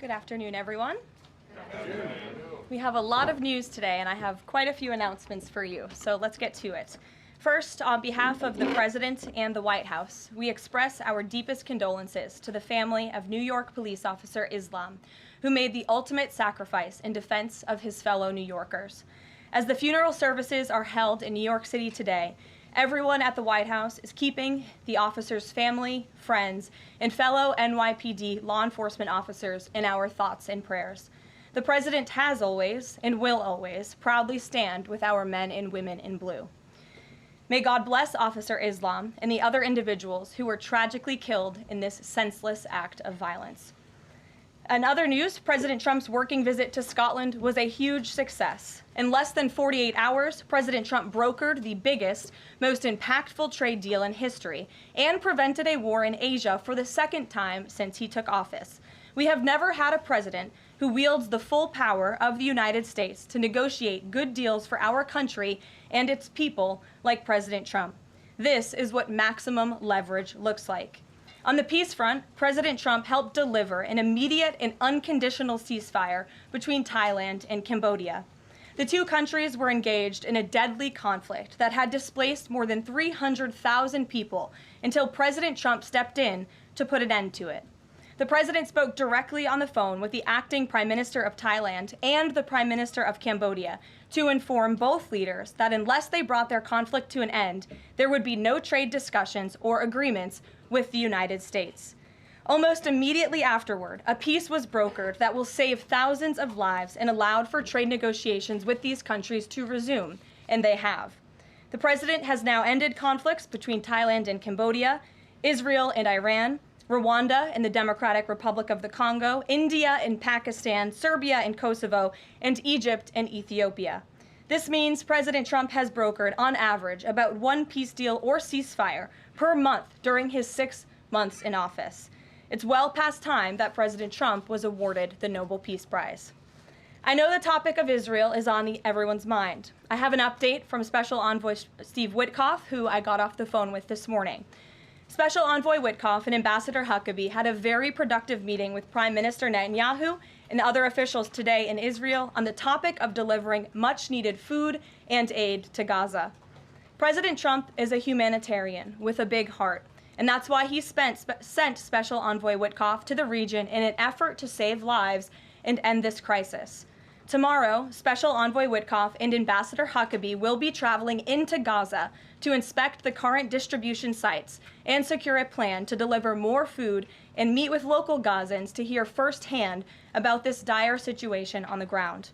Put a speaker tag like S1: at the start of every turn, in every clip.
S1: Good afternoon, everyone. Good afternoon. We have a lot of news today, and I have quite a few announcements for you, so let's get to it. First, on behalf of the President and the White House, we express our deepest condolences to the family of New York police officer Islam, who made the ultimate sacrifice in defense of his fellow New Yorkers. As the funeral services are held in New York City today, everyone at the White House is keeping the officer's family, friends, and fellow NYPD law enforcement officers in our thoughts and prayers. The President has always, and will always, proudly stand with our men and women in blue. May God bless Officer Islam and the other individuals who were tragically killed in this senseless act of violence. In other news, President Trump's working visit to Scotland was a huge success. In less than 48 hours, President Trump brokered the biggest, most impactful trade deal in history and prevented a war in Asia for the second time since he took office. We have never had a president who wields the full power of the United States to negotiate good deals for our country and its people like President Trump. This is what maximum leverage looks like. On the peace front, President Trump helped deliver an immediate and unconditional ceasefire between Thailand and Cambodia. The two countries were engaged in a deadly conflict that had displaced more than 300,000 people until President Trump stepped in to put an end to it. The president spoke directly on the phone with the acting Prime Minister of Thailand and the Prime Minister of Cambodia to inform both leaders that unless they brought their conflict to an end, there would be no trade discussions or agreements with the United States. Almost immediately afterward, a peace was brokered that will save thousands of lives and allowed for trade negotiations with these countries to resume, and they have. The president has now ended conflicts between Thailand and Cambodia, Israel and Iran, Rwanda and the Democratic Republic of the Congo, India and Pakistan, Serbia and Kosovo, and Egypt and Ethiopia. This means President Trump has brokered, on average, about one peace deal or ceasefire per month during his 6 months in office. It's well past time that President Trump was awarded the Nobel Peace Prize. I know the topic of Israel is on everyone's mind. I have an update from Special Envoy Steve Witkoff, who I got off the phone with this morning. Special Envoy Witkoff and Ambassador Huckabee had a very productive meeting with Prime Minister Netanyahu and other officials today in Israel on the topic of delivering much-needed food and aid to Gaza. President Trump is a humanitarian with a big heart, and that's why he sent Special Envoy Witkoff to the region in an effort to save lives and end this crisis. Tomorrow, Special Envoy Witkoff and Ambassador Huckabee will be traveling into Gaza to inspect the current distribution sites and secure a plan to deliver more food and meet with local Gazans to hear firsthand about this dire situation on the ground.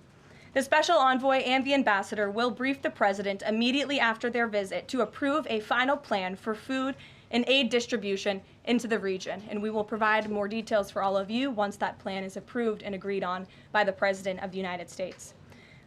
S1: The Special Envoy and the Ambassador will brief the President immediately after their visit to approve a final plan for food and aid distribution into the region, and we will provide more details for all of you once that plan is approved and agreed on by the President of the United States.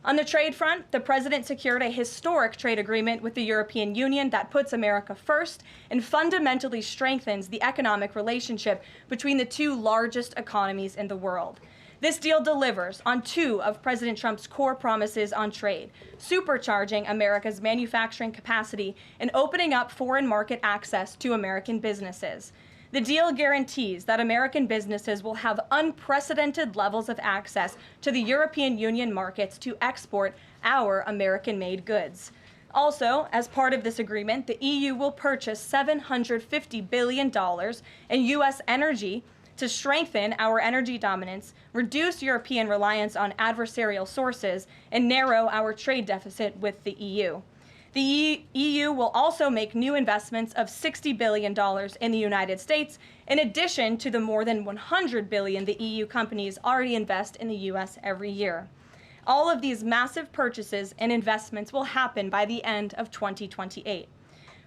S1: On the trade front, the President secured a historic trade agreement with the European Union that puts America first and fundamentally strengthens the economic relationship between the two largest economies in the world. This deal delivers on two of President Trump's core promises on trade, supercharging America's manufacturing capacity and opening up foreign market access to American businesses. The deal guarantees that American businesses will have unprecedented levels of access to the European Union markets to export our American-made goods. Also, as part of this agreement, the EU will purchase $750 billion in U.S. energy to strengthen our energy dominance, reduce European reliance on adversarial sources, and narrow our trade deficit with the EU. The EU will also make new investments of $60 billion in the United States, in addition to the more than $100 billion the EU companies already invest in the U.S. every year. All of these massive purchases and investments will happen by the end of 2028.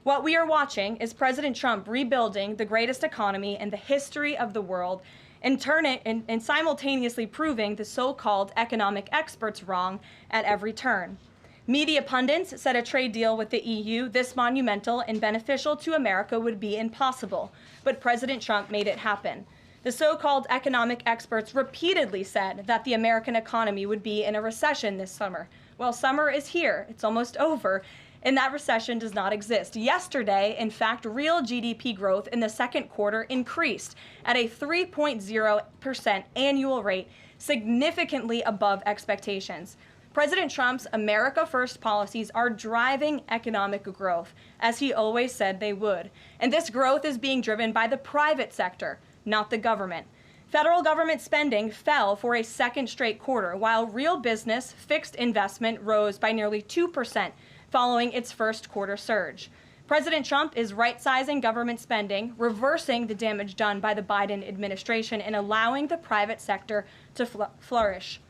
S1: What we are watching is President Trump rebuilding the greatest economy in the history of the world and simultaneously proving the so-called economic experts wrong at every turn. Media pundits said a trade deal with the EU this monumental and beneficial to America would be impossible, but President Trump made it happen. The so-called economic experts repeatedly said that the American economy would be in a recession this summer. Well, summer is here, it's almost over, and that recession does not exist. Yesterday, in fact, real GDP growth in the second quarter increased at a 3.0% annual rate, significantly above expectations. President Trump's America First policies are driving economic growth, as he always said they would. And this growth is being driven by the private sector, not the government. Federal government spending fell for a second straight quarter, while real business fixed investment rose by nearly 2% following its first quarter surge. President Trump is right-sizing government spending, reversing the damage done by the Biden administration, and allowing the private sector to flourish.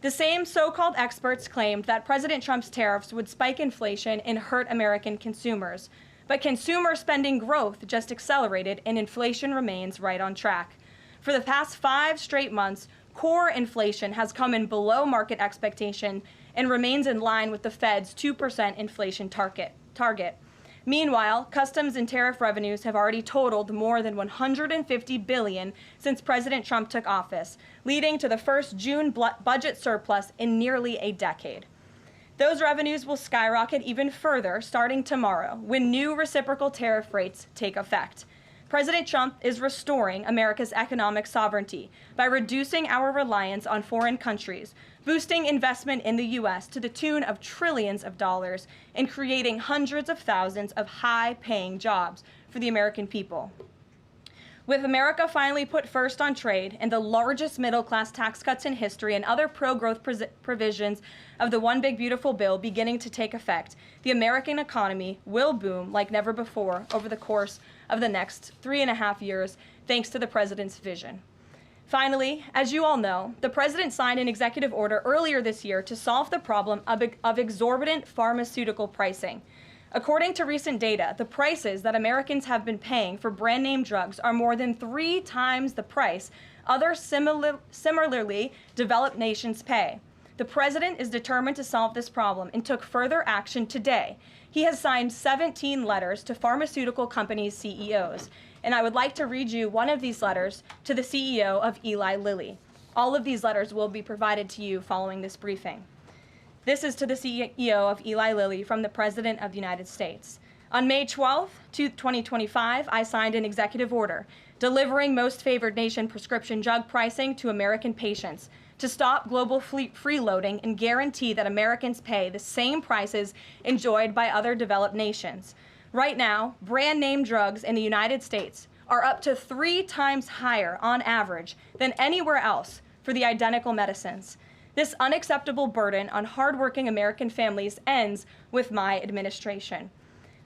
S1: The same so-called experts claimed that President Trump's tariffs would spike inflation and hurt American consumers. But consumer spending growth just accelerated, and inflation remains right on track. For the past 5 straight months, core inflation has come in below market expectation and remains in line with the Fed's 2% inflation target. Meanwhile, customs and tariff revenues have already totaled more than $150 billion since President Trump took office, leading to the first June budget surplus in nearly a decade. Those revenues will skyrocket even further starting tomorrow when new reciprocal tariff rates take effect. President Trump is restoring America's economic sovereignty by reducing our reliance on foreign countries, boosting investment in the U.S. to the tune of trillions of dollars, and creating hundreds of thousands of high-paying jobs for the American people. With America finally put first on trade and the largest middle-class tax cuts in history and other pro-growth provisions of the One Big Beautiful Bill beginning to take effect, the American economy will boom like never before over the course of the next 3.5 years, thanks to the president's vision. Finally, as you all know, the president signed an executive order earlier this year to solve the problem of exorbitant pharmaceutical pricing. According to recent data, the prices that Americans have been paying for brand name drugs are more than 3 times the price other similarly developed nations pay. The president is determined to solve this problem and took further action today. He has signed 17 letters to pharmaceutical companies' CEOs. And I would like to read you one of these letters to the CEO of Eli Lilly. All of these letters will be provided to you following this briefing. This is to the CEO of Eli Lilly from the President of the United States. On May 12, 2025, I signed an executive order delivering most favored nation prescription drug pricing to American patients to stop global freeloading and guarantee that Americans pay the same prices enjoyed by other developed nations. Right now, brand name drugs in the United States are up to 3 times higher on average than anywhere else for the identical medicines. This unacceptable burden on hardworking American families ends with my administration.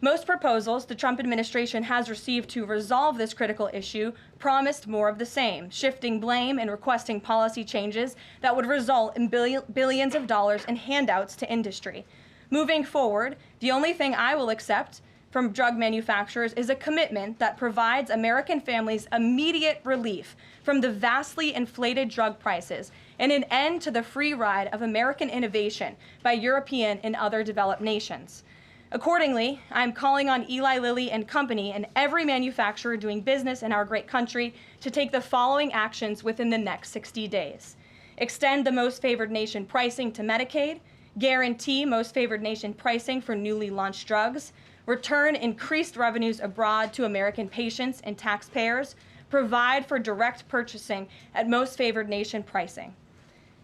S1: Most proposals the Trump administration has received to resolve this critical issue promised more of the same, shifting blame and requesting policy changes that would result in billions of dollars in handouts to industry. Moving forward, the only thing I will accept from drug manufacturers is a commitment that provides American families immediate relief from the vastly inflated drug prices and an end to the free ride of American innovation by European and other developed nations. Accordingly, I'm calling on Eli Lilly and Company and every manufacturer doing business in our great country to take the following actions within the next 60 days. Extend the most favored nation pricing to Medicaid, guarantee most favored nation pricing for newly launched drugs, return increased revenues abroad to American patients and taxpayers, provide for direct purchasing at most favored nation pricing.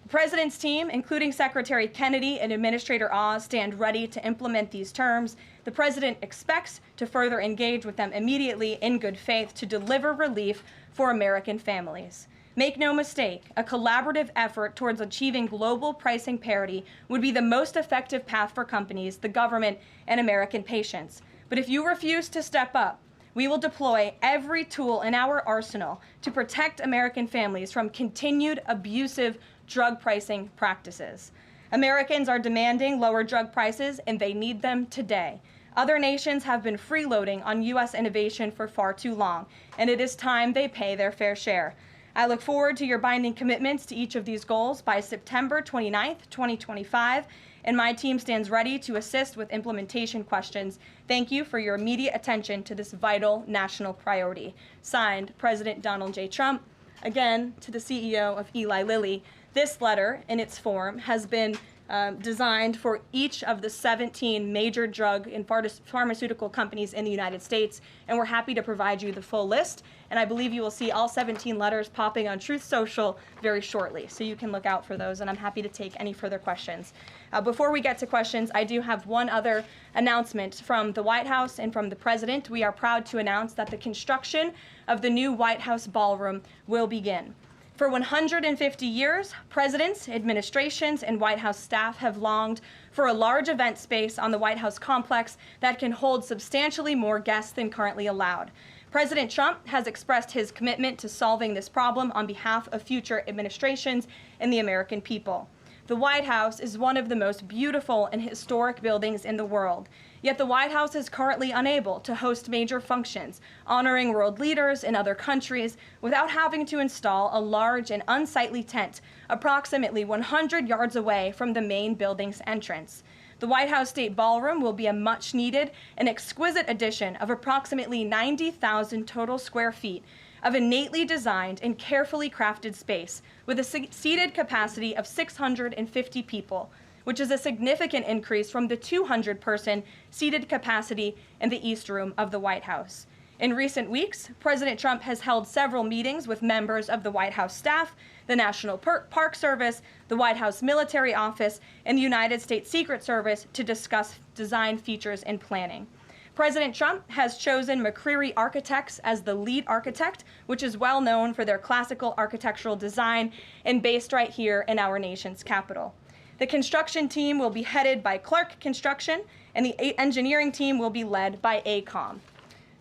S1: The President's team, including Secretary Kennedy and Administrator Oz, stand ready to implement these terms. The President expects to further engage with them immediately in good faith to deliver relief for American families. Make no mistake, a collaborative effort towards achieving global pricing parity would be the most effective path for companies, the government, and American patients. But if you refuse to step up, we will deploy every tool in our arsenal to protect American families from continued abusive drug pricing practices. Americans are demanding lower drug prices, and they need them today. Other nations have been freeloading on U.S. innovation for far too long, and it is time they pay their fair share. I look forward to your binding commitments to each of these goals by September 29th, 2025, and my team stands ready to assist with implementation questions. Thank you for your immediate attention to this vital national priority. Signed, President Donald J. Trump. Again, to the CEO of Eli Lilly, this letter in its form has been designed for each of the 17 major drug and pharmaceutical companies in the United States, and we're happy to provide you the full list. And I believe you will see all 17 letters popping on Truth Social very shortly, so you can look out for those, and I'm happy to take any further questions. Before we get to questions, I do have one other announcement from the White House and from the President. We are proud to announce that the construction of the new White House Ballroom will begin. For 150 years, presidents, administrations, and White House staff have longed for a large event space on the White House complex that can hold substantially more guests than currently allowed. President Trump has expressed his commitment to solving this problem on behalf of future administrations and the American people. The White House is one of the most beautiful and historic buildings in the world. Yet the White House is currently unable to host major functions, honoring world leaders in other countries without having to install a large and unsightly tent approximately 100 yards away from the main building's entrance. The White House State Ballroom will be a much-needed and exquisite addition of approximately 90,000 total square feet of innately designed and carefully crafted space with a seated capacity of 650 people, which is a significant increase from the 200-person seated capacity in the East Room of the White House. In recent weeks, President Trump has held several meetings with members of the White House staff, the National Park Service, the White House Military Office, and the United States Secret Service to discuss design features and planning. President Trump has chosen McCreary Architects as the lead architect, which is well known for their classical architectural design and based right here in our nation's capital. The construction team will be headed by Clark Construction, and the engineering team will be led by AECOM.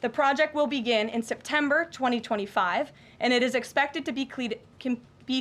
S1: The project will begin in September 2025, and it is expected to be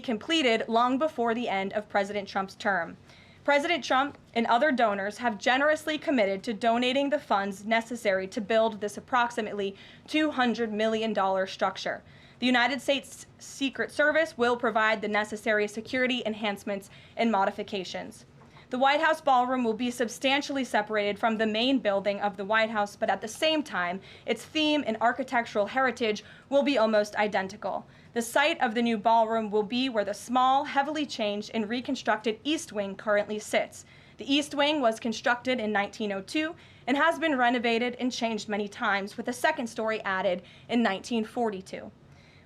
S1: completed long before the end of President Trump's term. President Trump and other donors have generously committed to donating the funds necessary to build this approximately $200 million structure. The United States Secret Service will provide the necessary security enhancements and modifications. The White House Ballroom will be substantially separated from the main building of the White House, but at the same time, its theme and architectural heritage will be almost identical. The site of the new ballroom will be where the small, heavily changed and reconstructed East Wing currently sits. The East Wing was constructed in 1902 and has been renovated and changed many times, with a second story added in 1942.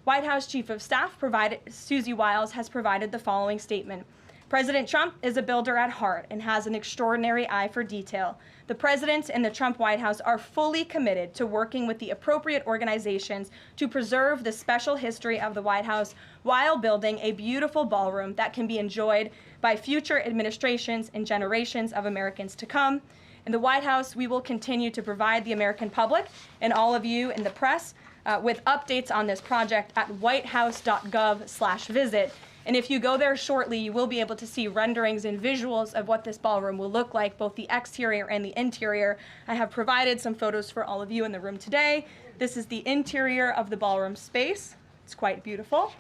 S1: White House Chief of Staff Susie Wiles has provided the following statement. President Trump is a builder at heart and has an extraordinary eye for detail. The President and the Trump White House are fully committed to working with the appropriate organizations to preserve the special history of the White House while building a beautiful ballroom that can be enjoyed by future administrations and generations of Americans to come. In the White House, we will continue to provide the American public and all of you in the press with updates on this project at whitehouse.gov/visit. And if you go there shortly, you will be able to see renderings and visuals of what this ballroom will look like, both the exterior and the interior. I have provided some photos for all of you in the room today. This is the interior of the ballroom space. It's quite beautiful.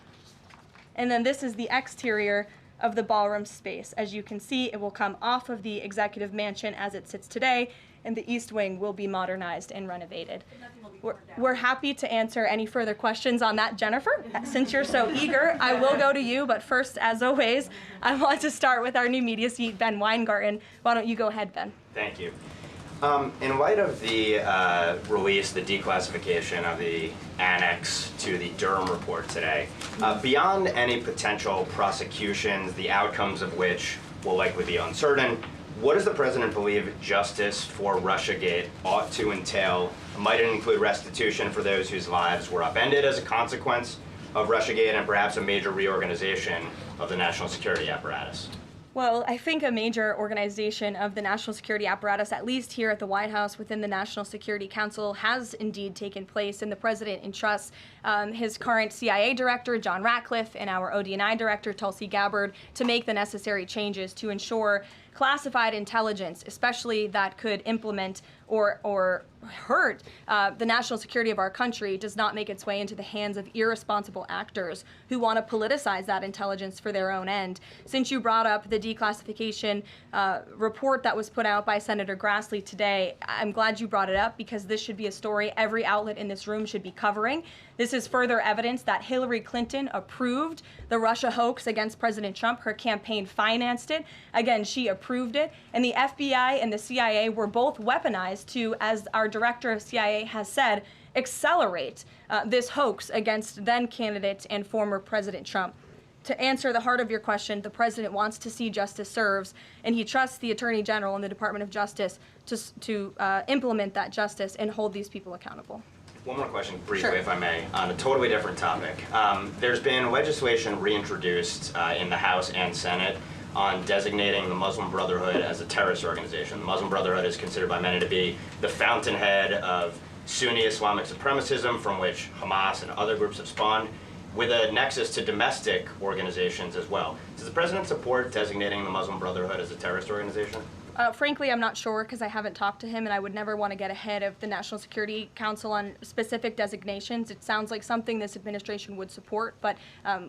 S1: And then this is the exterior of the ballroom space. As you can see, it will come off of the executive mansion as it sits today, and the East Wing will be modernized and renovated. We're happy to answer any further questions on that, Jennifer. Since you're so eager, I will go to you, but first, as always, I want to start with our new media seat, Ben Weingarten. Why don't you go ahead, Ben?
S2: Thank you. In light of the release, the declassification of the annex to the Durham report today, beyond any potential prosecutions, the outcomes of which will likely be uncertain, what does the President believe justice for Russiagate ought to entail? Might it include restitution for those whose lives were upended as a consequence of Russiagate, and perhaps a major reorganization of the national security apparatus?
S1: Well, I think a major organization of the national security apparatus, at least here at the White House within the National Security Council, has indeed taken place, and the President entrusts his current CIA director, John Ratcliffe, and our ODNI director, Tulsi Gabbard, to make the necessary changes to ensure classified intelligence, especially that could implement or hurt the national security of our country does not make its way into the hands of irresponsible actors who want to politicize that intelligence for their own end. Since you brought up the declassification report that was put out by Senator Grassley today, I'm glad you brought it up because this should be a story every outlet in this room should be covering. This is further evidence that Hillary Clinton approved the Russia hoax against President Trump. Her campaign financed it. Again, she approved it. And the FBI and the CIA were both weaponized to, as our director of CIA has said, accelerate this hoax against then candidate and former President Trump. To answer the heart of your question, the president wants to see justice served, and he trusts the Attorney General and the Department of Justice to implement that justice and hold these people accountable.
S2: One more question, briefly,
S1: Sure.
S2: if I may, on a totally different topic. There's been legislation reintroduced in the House and Senate on designating the Muslim Brotherhood as a terrorist organization. The Muslim Brotherhood is considered by many to be the fountainhead of Sunni Islamic supremacism from which Hamas and other groups have spawned, with a nexus to domestic organizations as well. Does the president support designating the Muslim Brotherhood as a terrorist organization?
S1: Frankly, I'm not sure because I haven't talked to him, and I would never want to get ahead of the National Security Council on specific designations. It sounds like something this administration would support, but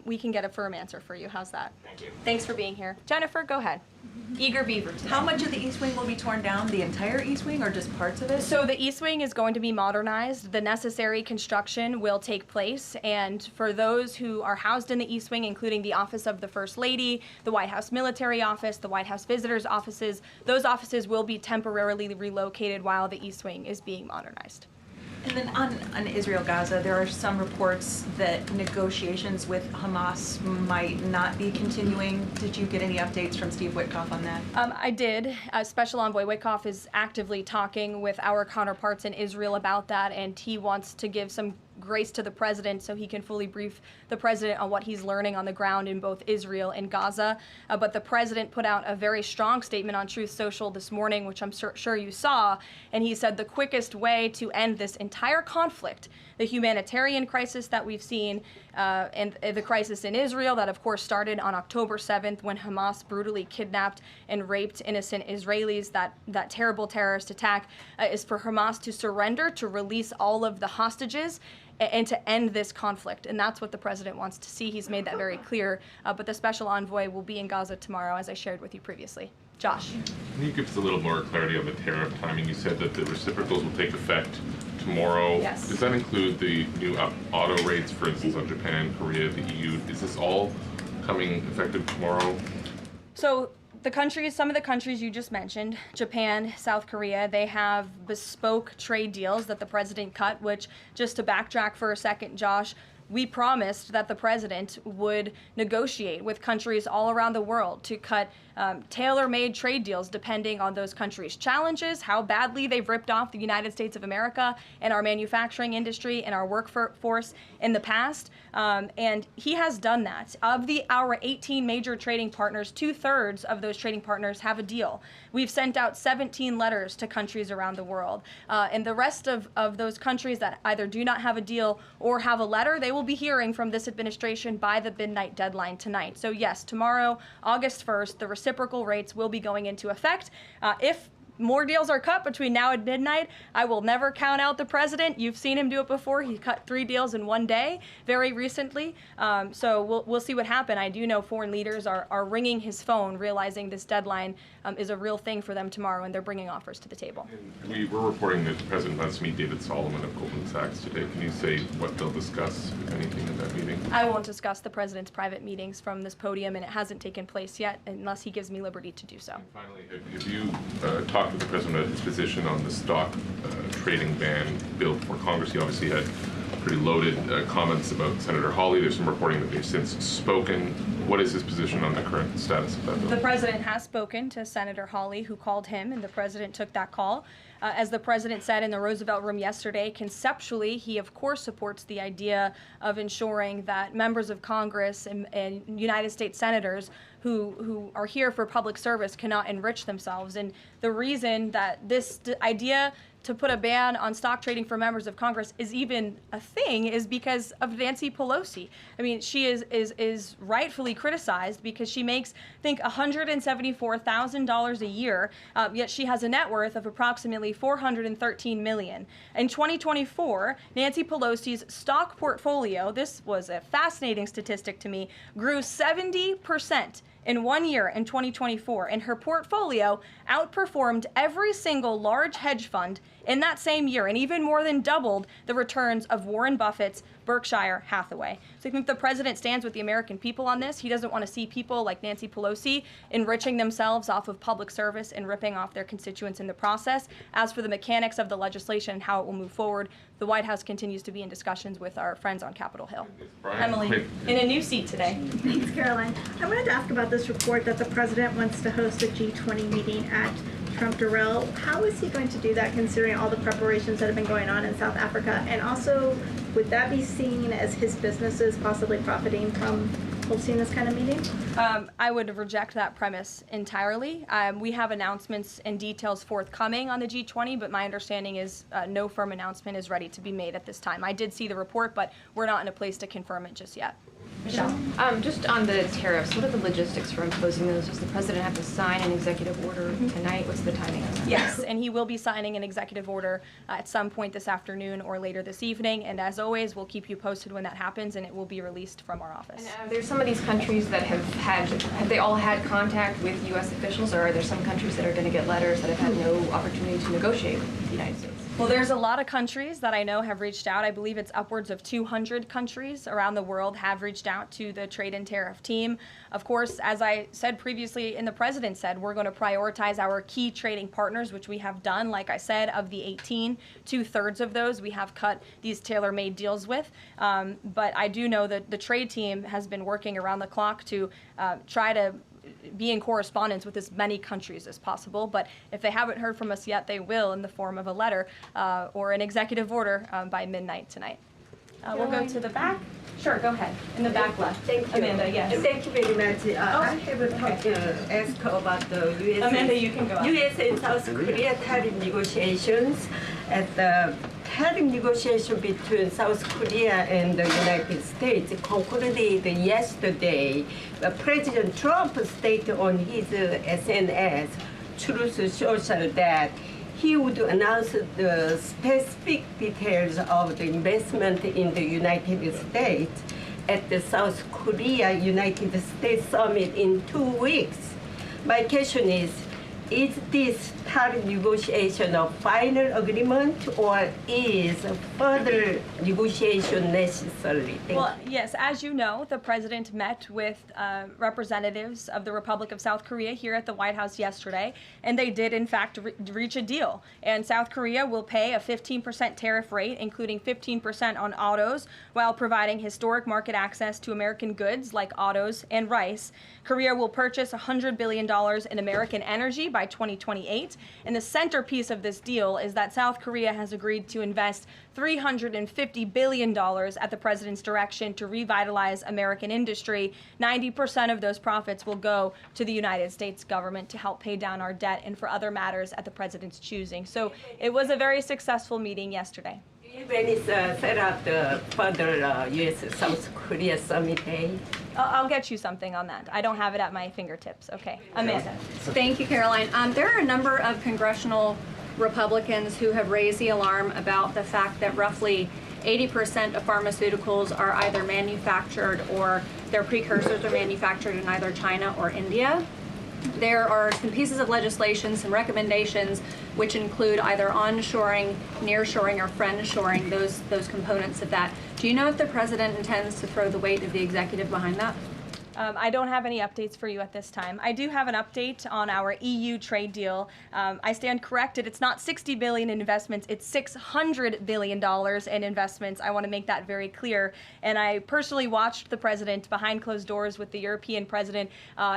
S1: we can get a firm answer for you. How's that?
S2: Thank you.
S1: Thanks for being here. Jennifer, go ahead. Eager beaver today.
S3: How much of the East Wing will be torn down? The entire East Wing or just parts of it?
S1: So the East Wing is going to be modernized. The necessary construction will take place. And for those who are housed in the East Wing, including the Office of the First Lady, the White House Military Office, the White House Visitors Offices, those offices will be temporarily relocated while the East Wing is being modernized.
S3: And then on Israel-Gaza, there are some reports that negotiations with Hamas might not be continuing. Did you get any updates from Steve Witkoff on that?
S1: I did. Special Envoy Witkoff is actively talking with our counterparts in Israel about that, and he wants to give some grace to the president so he can fully brief the president on what he's learning on the ground in both Israel and Gaza. But the president put out a very strong statement on Truth Social this morning, which I'm sure you saw, and he said the quickest way to end this entire conflict, the humanitarian crisis that we've seen, and the crisis in Israel that of course started on October 7th when Hamas brutally kidnapped and raped innocent Israelis, that terrible terrorist attack, is for Hamas to surrender, to release all of the hostages, and to end this conflict. And that's what the president wants to see. He's made that very clear. But the special envoy will be in Gaza tomorrow, as I shared with you previously. Josh.
S4: Can you give us a little more clarity on the tariff timing? You said that the reciprocals will take effect tomorrow.
S1: Yes.
S4: Does that include the new auto rates, for instance, on Japan, Korea, the EU? Is this all coming effective tomorrow?
S1: So some of the countries you just mentioned, Japan, South Korea, they have bespoke trade deals that the president cut, which, just to backtrack for a second, Josh, we promised that the president would negotiate with countries all around the world to cut tailor-made trade deals depending on those countries' challenges, how badly they've ripped off the United States of America and our manufacturing industry and our workforce in the past. And he has done that. Of our 18 major trading partners, 2/3 of those trading partners have a deal. We've sent out 17 letters to countries around the world. And the rest of those countries that either do not have a deal or have a letter, they will be hearing from this administration by the midnight deadline tonight. So yes, tomorrow, August 1st, the reciprocal rates will be going into effect. If more deals are cut between now and midnight, I will never count out the president. You've seen him do it before. He cut 3 deals in one day very recently. So we'll see what happens. I do know foreign leaders are ringing his phone, realizing this deadline is a real thing for them tomorrow, and they're bringing offers to the table.
S4: And we're reporting that the president wants to meet David Solomon of Goldman Sachs today. Can you say what they'll discuss, if anything, in that meeting?
S1: I won't discuss the president's private meetings from this podium, and it hasn't taken place yet unless he gives me liberty to do so.
S4: And finally, have you talked with the president about his position on the stock trading ban bill for Congress? He obviously had pretty loaded comments about Senator Hawley. There's some reporting that they've since spoken. What is his position on the current status of that bill?
S1: The president has spoken to Senator Hawley, who called him, and the president took that call. As the president said in the Roosevelt Room yesterday, conceptually, he of course supports the idea of ensuring that members of Congress and United States senators who are here for public service cannot enrich themselves. And the reason that this idea to put a ban on stock trading for members of Congress is even a thing is because of Nancy Pelosi. I mean, she is rightfully criticized because she makes, I think, $174,000 a year, yet she has a net worth of approximately $413 million. In 2024, Nancy Pelosi's stock portfolio, this was a fascinating statistic to me, grew 70% in 1 year in 2024, and her portfolio outperformed every single large hedge fund in that same year, and even more than doubled the returns of Warren Buffett's Berkshire Hathaway. So I think the president stands with the American people on this. He doesn't want to see people like Nancy Pelosi enriching themselves off of public service and ripping off their constituents in the process. As for the mechanics of the legislation and how it will move forward, the White House continues to be in discussions with our friends on Capitol Hill. Emily, in a new seat today.
S5: Thanks, Caroline. I wanted to ask about this report that the president wants to host a G20 meeting at Trump Durrell. How is he going to do that, considering all the preparations that have been going on in South Africa? And also, would that be seen as his businesses possibly profiting from hosting this kind of meeting?
S1: I would reject that premise entirely. We have announcements and details forthcoming on the G20, but my understanding is no firm announcement is ready to be made at this time. I did see the report, but we're not in a place to confirm it just yet. Michelle?
S6: Just on the tariffs, what are the logistics for imposing those? Does the president have to sign an executive order tonight? What's the timing of that?
S1: Yes, and he will be signing an executive order at some point this afternoon or later this evening. And as always, we'll keep you posted when that happens, and it will be released from our office.
S6: And there's some of these countries that have they all had contact with U.S. officials, or are there some countries that are going to get letters that have had no opportunity to negotiate with the United States?
S1: Well, there's a lot of countries that I know have reached out. I believe it's upwards of 200 countries around the world have reached out to the trade and tariff team. Of course, as I said previously and the president said, we're going to prioritize our key trading partners, which we have done. Like I said, of the 18, 2/3 of those we have cut these tailor-made deals with. But I do know that the trade team has been working around the clock to try to be in correspondence with as many countries as possible. But if they haven't heard from us yet, they will in the form of a letter or an executive order by midnight tonight. We'll go to the back. Sure, go ahead. In the back left.
S7: Thank you.
S1: Amanda, yes.
S7: Thank you very much. I have a talk ask about the U.S.
S1: Amanda, you can go up.
S7: U.S. and South Korea tariff negotiations. At the tariff negotiation between South Korea and the United States concluded yesterday. President Trump stated on his SNS, Truth Social, that he would announce the specific details of the investment in the United States at the South Korea-United States summit in 2 weeks. My question is this tariff negotiation a final agreement, or is further negotiation necessary?
S1: Well, yes, as you know, the president met with representatives of the Republic of South Korea here at the White House yesterday, and they did, in fact, reach a deal. And South Korea will pay a 15% tariff rate, including 15% on autos, while providing historic market access to American goods like autos and rice. Korea will purchase $100 billion in American energy by 2028. And the centerpiece of this deal is that South Korea has agreed to invest $350 billion at the president's direction to revitalize American industry. 90% of those profits will go to the United States government to help pay down our debt and for other matters at the president's choosing. So it was a very successful meeting yesterday.
S7: Do you have any set up the further U.S.-South Korea summit day?
S1: I'll get you something on that. I don't have it at my fingertips. Okay, Amanda.
S8: Thank you, Caroline. There are a number of congressional Republicans who have raised the alarm about the fact that roughly 80% of pharmaceuticals are either manufactured or their precursors are manufactured in either China or India. There are some pieces of legislation, some recommendations, which include either onshoring, nearshoring, or friendshoring, those components of that. Do you know if the president intends to throw the weight of the executive behind that?
S1: I don't have any updates for you at this time. I do have an update on our EU trade deal. I stand corrected. It's not $60 billion in investments. It's $600 billion in investments. I want to make that very clear. And I personally watched the president behind closed doors with the European president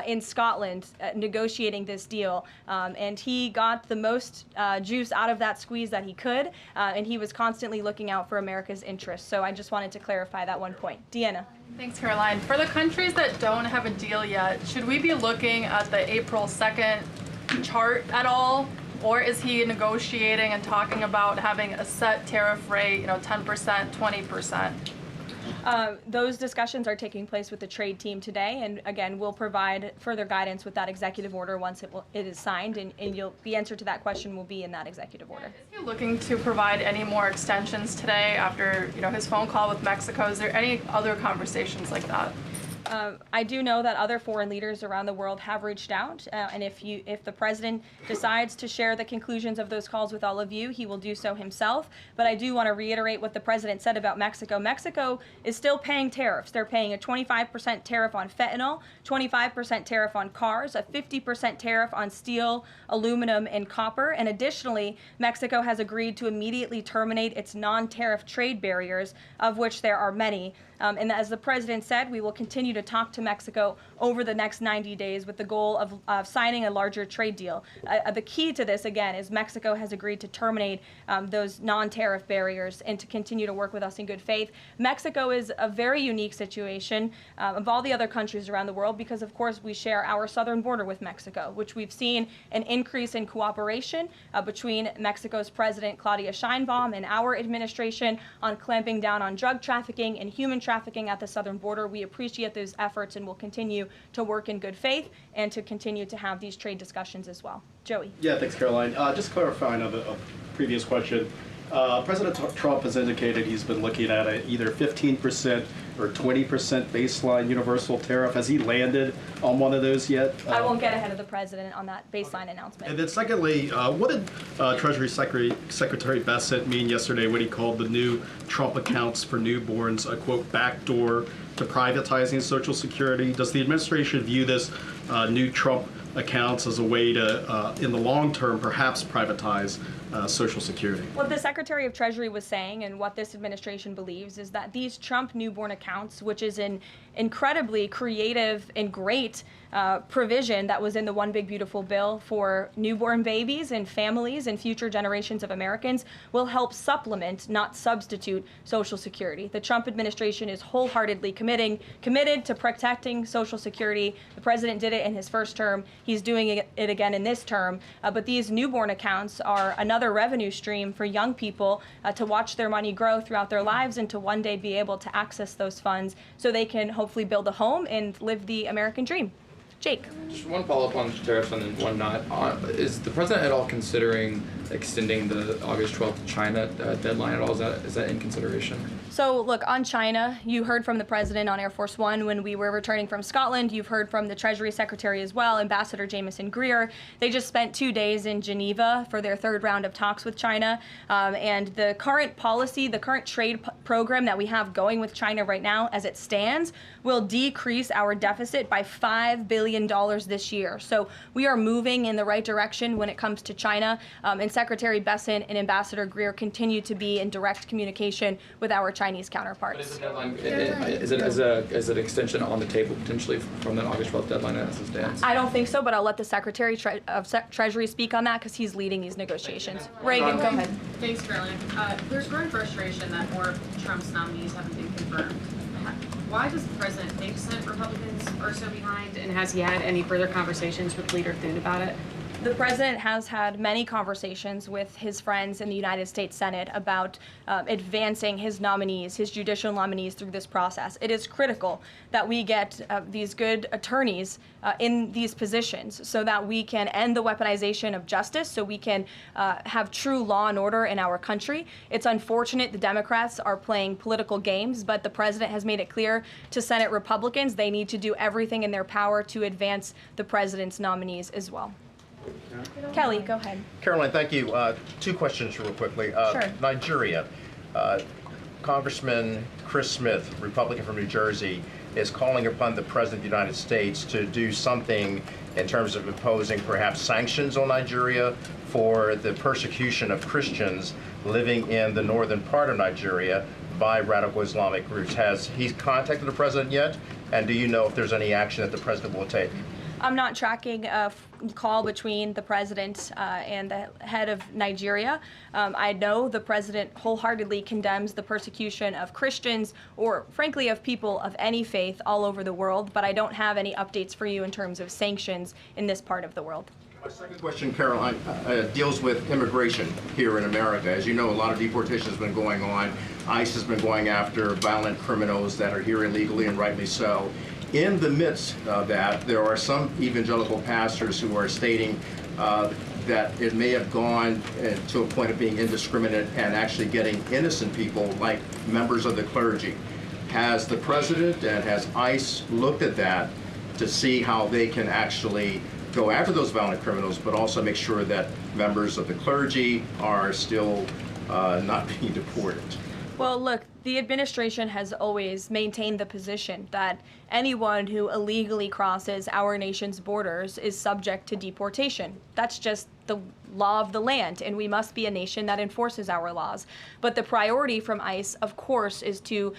S1: in Scotland negotiating this deal. And he got the most juice out of that squeeze that he could. And he was constantly looking out for America's interests. So I just wanted to clarify that one point. Deanna.
S9: Thanks, Caroline. For the countries that don't have a deal yet, should we be looking at the April 2nd chart at all Or is he negotiating and talking about having a set tariff rate, 10%, 20%?
S1: Those discussions are taking place with the trade team today, and again, we'll provide further guidance with that executive order once it is signed, and the answer to that question will be in that executive order.
S9: Is he looking to provide any more extensions today after his phone call with Mexico? Is there any other conversations like that?
S1: I do know that other foreign leaders around the world have reached out, and if the president decides to share the conclusions of those calls with all of you, he will do so himself. But I do want to reiterate what the president said about Mexico. Mexico is still paying tariffs. They're paying a 25% tariff on fentanyl, 25% tariff on cars, a 50% tariff on steel, aluminum, and copper. And additionally, Mexico has agreed to immediately terminate its non-tariff trade barriers, of which there are many. And as the president said, we will continue to talk to Mexico over the next 90 days with the goal of signing a larger trade deal. The key to this, again, is Mexico has agreed to terminate those non-tariff barriers and to continue to work with us in good faith. Mexico is a very unique situation of all the other countries around the world because, of course, we share our southern border with Mexico, which we've seen an increase in cooperation between Mexico's President Claudia Sheinbaum and our administration on clamping down on drug trafficking and human trafficking at the southern border. We appreciate those efforts and will continue to work in good faith and to continue to have these trade discussions as well. Joey.
S10: Yeah, thanks, Caroline. Just clarifying on a previous question. President Trump has indicated he's been looking at either 15% or 20% baseline universal tariff. Has he landed on one of those yet?
S1: I won't get ahead of the president on that baseline announcement.
S10: And then secondly, what did Treasury Secretary Bessent mean yesterday when he called the new Trump accounts for newborns a, quote, backdoor to privatizing Social Security? Does the administration view this new Trump accounts as a way to, in the long term, perhaps privatize Social Security?
S1: What the Secretary of Treasury was saying and what this administration believes is that these Trump newborn accounts, which is an incredibly creative and great provision that was in the One Big Beautiful Bill for newborn babies and families and future generations of Americans, will help supplement, not substitute, Social Security. The Trump administration is wholeheartedly committed to protecting Social Security. The president did it in his first term. He's doing it again in this term. But these newborn accounts are another revenue stream for young people to watch their money grow throughout their lives and to one day be able to access those funds so they can hopefully build a home and live the American dream. Jake.
S11: Just one follow-up on tariffs and then one not. Is the president at all considering extending the August 12th China deadline at all? Is that in consideration?
S1: So look, on China, you heard from the president on Air Force One when we were returning from Scotland. You've heard from the Treasury Secretary as well, Ambassador Jameson Greer. They just spent 2 days in Geneva for their third round of talks with China. And the current policy, the current trade program that we have going with China right now, as it stands, will decrease our deficit by $5 billion this year. So we are moving in the right direction when it comes to China. And Secretary Bessent and Ambassador Greer continue to be in direct communication with our Chinese counterparts.
S11: But is the deadline, is it an extension on the table potentially from that August 12th deadline as it stands?
S1: I don't think so, but I'll let the Secretary of Treasury speak on that because he's leading these negotiations. Reagan, go ahead.
S12: Thanks, Caroline. There's growing frustration that more of Trump's nominees haven't been confirmed. Why does the president think Senate Republicans are so behind, and has he had any further conversations with Leader Thune about it?
S1: The president has had many conversations with his friends in the United States Senate about advancing his nominees, his judicial nominees through this process. It is critical that we get these good attorneys in these positions so that we can end the weaponization of justice, so we can have true law and order in our country. It's unfortunate the Democrats are playing political games, but the president has made it clear to Senate Republicans they need to do everything in their power to advance the president's nominees as well. Kelly, go ahead.
S13: Caroline, thank you. 2 questions real quickly.
S1: Sure.
S13: Nigeria. Congressman Chris Smith, Republican from New Jersey, is calling upon the President of the United States to do something in terms of imposing perhaps sanctions on Nigeria for the persecution of Christians living in the northern part of Nigeria by radical Islamic groups. Has he contacted the President yet? And do you know if there's any action that the President will take?
S1: I'm not tracking a call between the president and the head of Nigeria. I know the president wholeheartedly condemns the persecution of Christians or, frankly, of people of any faith all over the world, but I don't have any updates for you in terms of sanctions in this part of the world.
S13: My second question, Caroline, deals with immigration here in America. As you know, a lot of deportation has been going on. ICE has been going after violent criminals that are here illegally, and rightly so. In the midst of that, there are some evangelical pastors who are stating that it may have gone to a point of being indiscriminate and actually getting innocent people, like members of the clergy. Has the president and has ICE looked at that to see how they can actually go after those violent criminals, but also make sure that members of the clergy are still not being deported?
S1: Well, look, the administration has always maintained the position that anyone who illegally crosses our nation's borders is subject to deportation. That's just the law of the land, and we must be a nation that enforces our laws. But the priority from ICE, of course, is to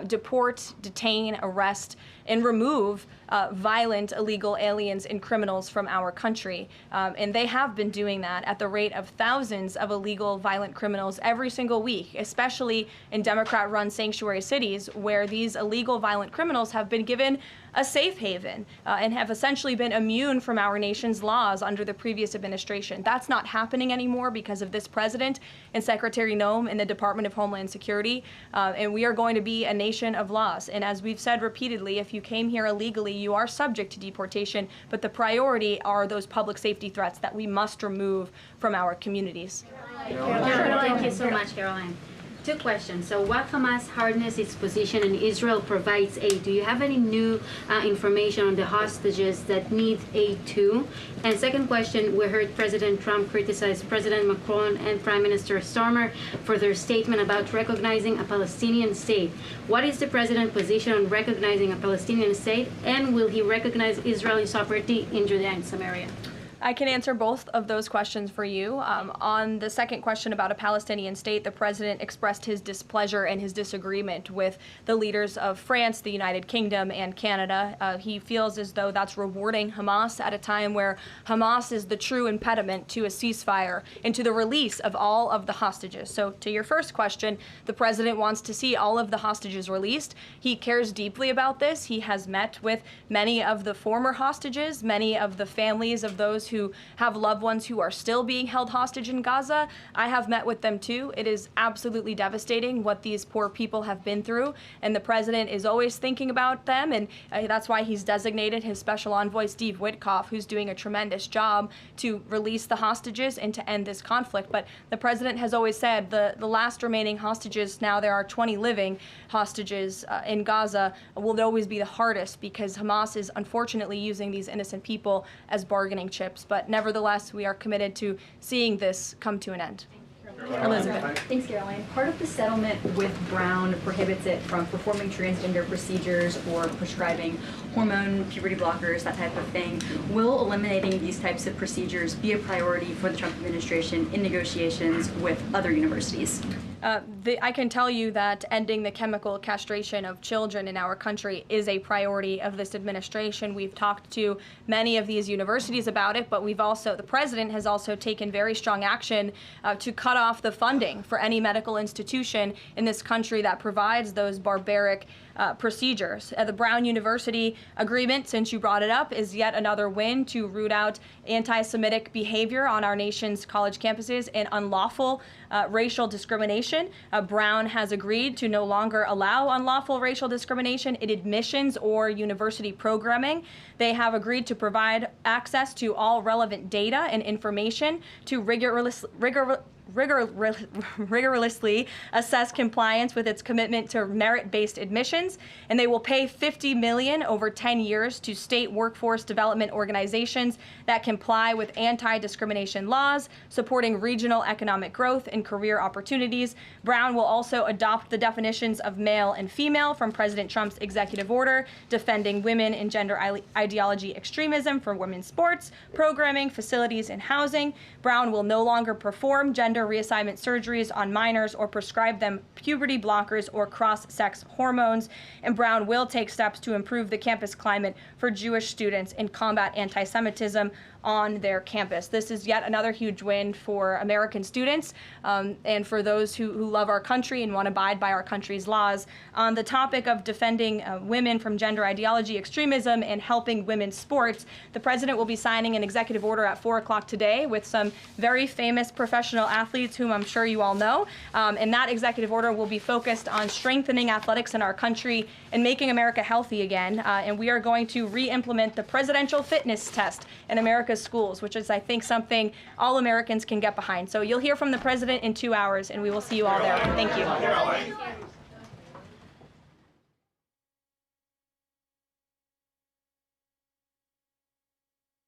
S1: deport, detain, arrest, and remove violent illegal aliens and criminals from our country. And they have been doing that at the rate of thousands of illegal violent criminals every single week, especially in Democrat-run sanctuary cities where these illegal violent criminals have been given a safe haven and have essentially been immune from our nation's laws under the previous administration. That's not happening anymore because of this president and Secretary Noem in the Department of Homeland Security. And we are going to be a nation of laws. And as we've said repeatedly, if you came here illegally, you are subject to deportation. But the priority are those public safety threats that we must remove from our communities.
S14: Thank you so much, Caroline. Two questions. So what Hamas hardens its position and Israel provides aid? Do you have any new information on the hostages that need aid too? And second question, we heard President Trump criticize President Macron and Prime Minister Starmer for their statement about recognizing a Palestinian state. What is the president's position on recognizing a Palestinian state, and will he recognize Israeli sovereignty in Judea and Samaria?
S1: I can answer both of those questions for you. On the second question about a Palestinian state, the president expressed his displeasure and his disagreement with the leaders of France, the United Kingdom, and Canada. He feels as though that's rewarding Hamas at a time where Hamas is the true impediment to a ceasefire and to the release of all of the hostages. So to your first question, the president wants to see all of the hostages released. He cares deeply about this. He has met with many of the former hostages, many of the families of those who have loved ones who are still being held hostage in Gaza. I have met with them too. It is absolutely devastating what these poor people have been through, and the president is always thinking about them, and that's why he's designated his special envoy, Steve Witkoff, who's doing a tremendous job to release the hostages and to end this conflict. But the president has always said the last remaining hostages, now there are 20 living hostages in Gaza, will always be the hardest because Hamas is unfortunately using these innocent people as bargaining chips. But nevertheless, we are committed to seeing this come to an end. Elizabeth.
S15: Thanks, Caroline. Part of the settlement with Brown prohibits it from performing transgender procedures or prescribing hormone puberty blockers, that type of thing. Will eliminating these types of procedures be a priority for the Trump administration in negotiations with other universities?
S1: I can tell you that ending the chemical castration of children in our country is a priority of this administration. We've talked to many of these universities about it, but the president has also taken very strong action to cut off the funding for any medical institution in this country that provides those barbaric procedures. The Brown University agreement, since you brought it up, is yet another win to root out anti-Semitic behavior on our nation's college campuses and unlawful racial discrimination. Brown has agreed to no longer allow unlawful racial discrimination in admissions or university programming. They have agreed to provide access to all relevant data and information to rigorously assess compliance with its commitment to merit-based admissions, and they will pay $50 million over 10 years to state workforce development organizations that comply with anti-discrimination laws, supporting regional economic growth and career opportunities. Brown will also adopt the definitions of male and female from President Trump's executive order, defending women and gender ideology extremism for women's sports, programming, facilities, and housing. Brown will no longer perform gender gender reassignment surgeries on minors or prescribe them puberty blockers or cross-sex hormones. And Brown will take steps to improve the campus climate for Jewish students and combat anti-Semitism on their campus. This is yet another huge win for American students and for those who love our country and want to abide by our country's laws. On the topic of defending women from gender ideology extremism and helping women's sports, the president will be signing an executive order at 4 o'clock today with some very famous professional athletes whom I'm sure you all know. And that executive order will be focused on strengthening athletics in our country and making America healthy again. And we are going to re-implement the presidential fitness test in America's schools, which is, I think, something all Americans can get behind. So you'll hear from the president in 2 hours, and we will see you all there. Thank you.